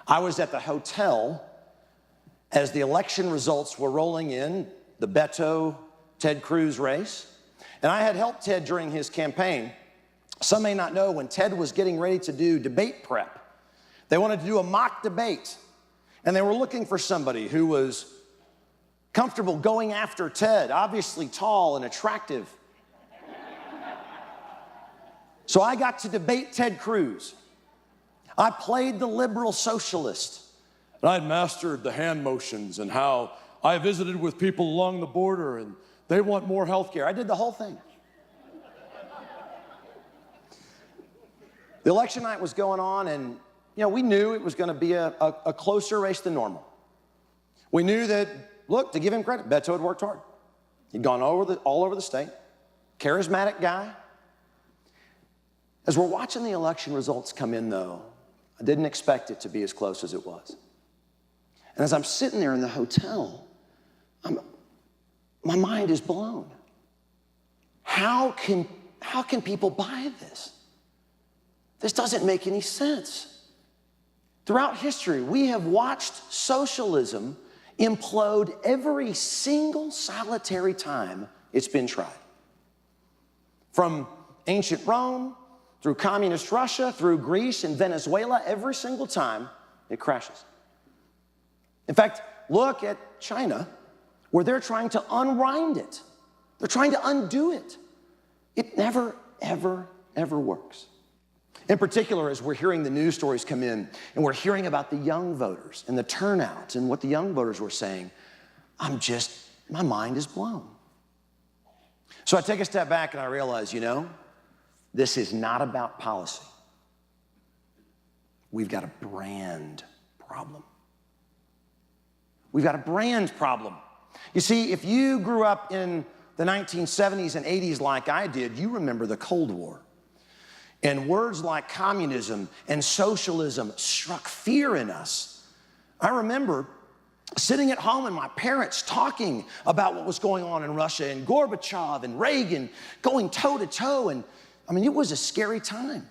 I was at the hotel as the election results were rolling in, the Beto-Ted Cruz race, and I had helped Ted during his campaign. Some may not know, when Ted was getting ready to do debate prep, they wanted to do a mock debate, and they were looking for somebody who was comfortable going after Ted, obviously tall and attractive. So I got to debate Ted Cruz. I played the liberal socialist. And I'd mastered the hand motions and how I visited with people along the border and they want more health care. I did the whole thing. The election night was going on, and we knew it was going to be a closer race than normal. We knew that, look, to give him credit, Beto had worked hard. He'd gone all over the state, charismatic guy. As we're watching the election results come in, though, I didn't expect it to be as close as it was. And as I'm sitting there in the hotel, my mind is blown. How can people buy this? This doesn't make any sense. Throughout history, we have watched socialism implode every single solitary time it's been tried. From ancient Rome, through communist Russia, through Greece and Venezuela, every single time it crashes. In fact, look at China, where they're trying to unwind it. They're trying to undo it. It never, ever, ever works. In particular, as we're hearing the news stories come in, and we're hearing about the young voters and the turnout and what the young voters were saying, my mind is blown. So I take a step back and I realize, this is not about policy. We've got a brand problem. We've got a brand problem. You see, if you grew up in the 1970s and 80s like I did, you remember the Cold War. And words like communism and socialism struck fear in us. I remember sitting at home and my parents talking about what was going on in Russia and Gorbachev and Reagan going toe to toe. And it was a scary time.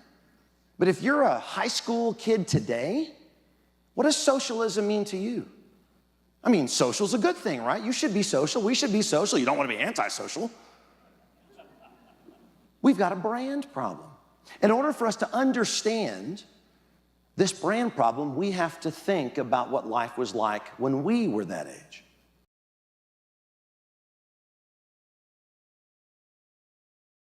But if you're a high school kid today, what does socialism mean to you? Social's a good thing, right? You should be social. We should be social. You don't want to be antisocial. We've got a brand problem. In order for us to understand this brand problem, we have to think about what life was like when we were that age.